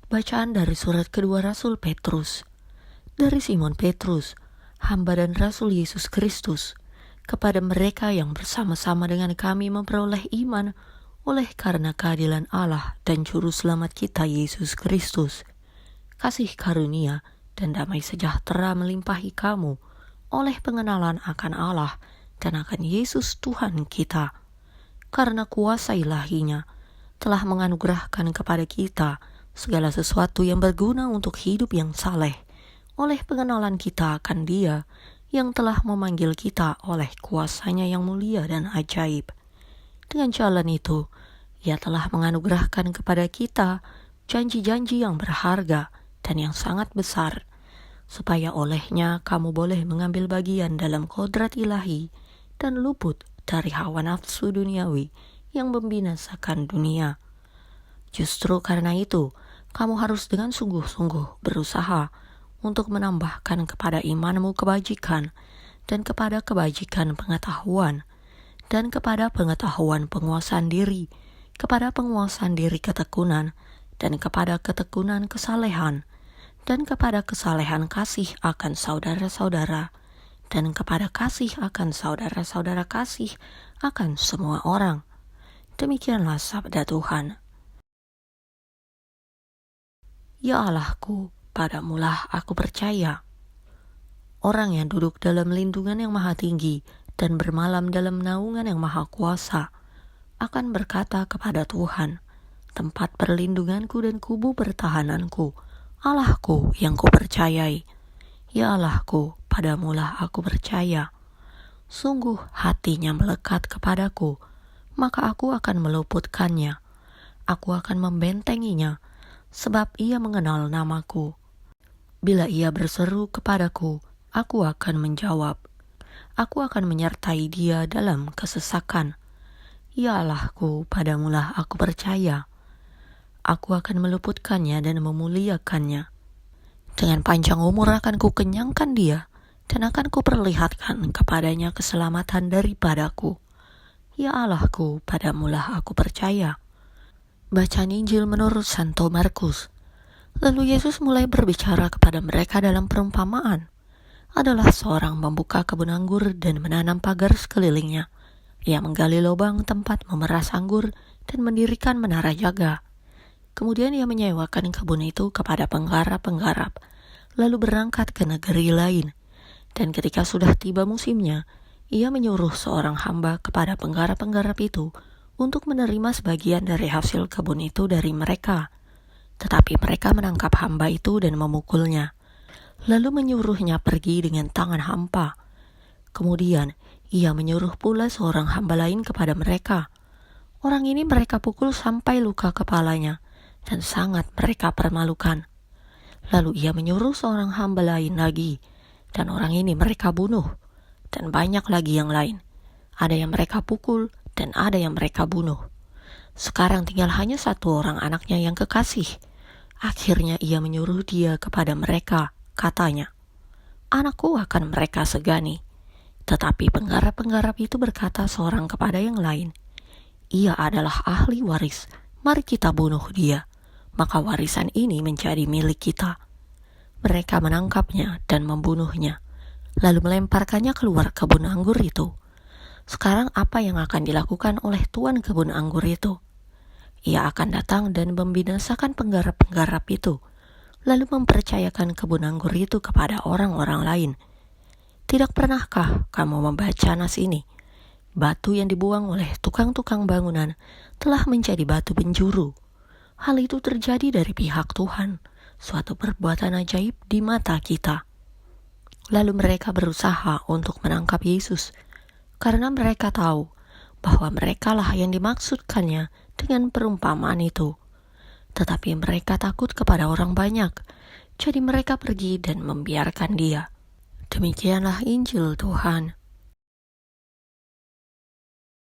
Bacaan dari surat kedua Rasul Petrus. Dari Simon Petrus, hamba dan Rasul Yesus Kristus, kepada mereka yang bersama-sama dengan kami memperoleh iman oleh karena keadilan Allah dan Juru Selamat kita Yesus Kristus. Kasih karunia dan damai sejahtera melimpahi kamu oleh pengenalan akan Allah dan akan Yesus Tuhan kita. Karena kuasa ilahinya telah menganugerahkan kepada kita segala sesuatu yang berguna untuk hidup yang saleh, oleh pengenalan kita akan Dia yang telah memanggil kita oleh kuasa-Nya yang mulia dan ajaib. Dengan jalan itu, Ia telah menganugerahkan kepada kita janji-janji yang berharga dan yang sangat besar, supaya olehnya kamu boleh mengambil bagian dalam kodrat ilahi dan luput dari hawa nafsu duniawi yang membinasakan dunia. Justru karena itu, kamu harus dengan sungguh-sungguh berusaha untuk menambahkan kepada imanmu kebajikan, dan kepada kebajikan pengetahuan, dan kepada pengetahuan penguasaan diri, kepada penguasaan diri ketekunan, dan kepada ketekunan kesalehan, dan kepada kesalehan kasih akan saudara-saudara, dan kepada kasih akan saudara-saudara kasih akan semua orang. Demikianlah sabda Tuhan. Ya Allahku, padamulah aku percaya. Orang yang duduk dalam lindungan yang maha tinggi dan bermalam dalam naungan yang maha kuasa akan berkata kepada Tuhan, tempat perlindunganku dan kubu pertahananku, Allahku yang kupercayai. Ya Allahku, padamulah aku percaya. Sungguh hatinya melekat kepadaku, maka aku akan meluputkannya. Aku akan membentenginya, sebab ia mengenal namaku. Bila ia berseru kepadaku, aku akan menjawab. Aku akan menyertai dia dalam kesesakan. Ya Allahku, padamulah aku percaya. Aku akan meluputkannya dan memuliakannya. Dengan panjang umur akan kukenyangkan dia, dan akan kuperlihatkan kepadanya keselamatan daripadaku. Ya Allahku, padamulah aku percaya. Bacaan Injil menurut Santo Markus. Lalu Yesus mulai berbicara kepada mereka dalam perumpamaan. Adalah seorang membuka kebun anggur dan menanam pagar sekelilingnya. Ia menggali lubang tempat memeras anggur dan mendirikan menara jaga. Kemudian ia menyewakan kebun itu kepada penggarap-penggarap, lalu berangkat ke negeri lain. Dan ketika sudah tiba musimnya, ia menyuruh seorang hamba kepada penggarap-penggarap itu untuk menerima sebagian dari hasil kebun itu dari mereka. Tetapi mereka menangkap hamba itu dan memukulnya, lalu menyuruhnya pergi dengan tangan hampa. Kemudian ia menyuruh pula seorang hamba lain kepada mereka. Orang ini mereka pukul sampai luka kepalanya, dan sangat mereka permalukan. Lalu ia menyuruh seorang hamba lain lagi, dan orang ini mereka bunuh, dan banyak lagi yang lain. Ada yang mereka pukul, dan ada yang mereka bunuh. Sekarang tinggal hanya satu orang anaknya yang kekasih. Akhirnya ia menyuruh dia kepada mereka, katanya, anakku akan mereka segani. Tetapi penggarap-penggarap itu berkata seorang kepada yang lain, ia adalah ahli waris, mari kita bunuh dia, maka warisan ini menjadi milik kita. Mereka menangkapnya dan membunuhnya, lalu melemparkannya keluar kebun anggur itu. Sekarang apa yang akan dilakukan oleh tuan kebun anggur itu? Ia akan datang dan membinasakan penggarap-penggarap itu, lalu mempercayakan kebun anggur itu kepada orang-orang lain. Tidak pernahkah kamu membaca nas ini? Batu yang dibuang oleh tukang-tukang bangunan telah menjadi batu penjuru. Hal itu terjadi dari pihak Tuhan, suatu perbuatan ajaib di mata kita. Lalu mereka berusaha untuk menangkap Yesus, karena mereka tahu bahwa merekalah yang dimaksudkannya dengan perumpamaan itu. Tetapi mereka takut kepada orang banyak, jadi mereka pergi dan membiarkan dia. Demikianlah Injil Tuhan.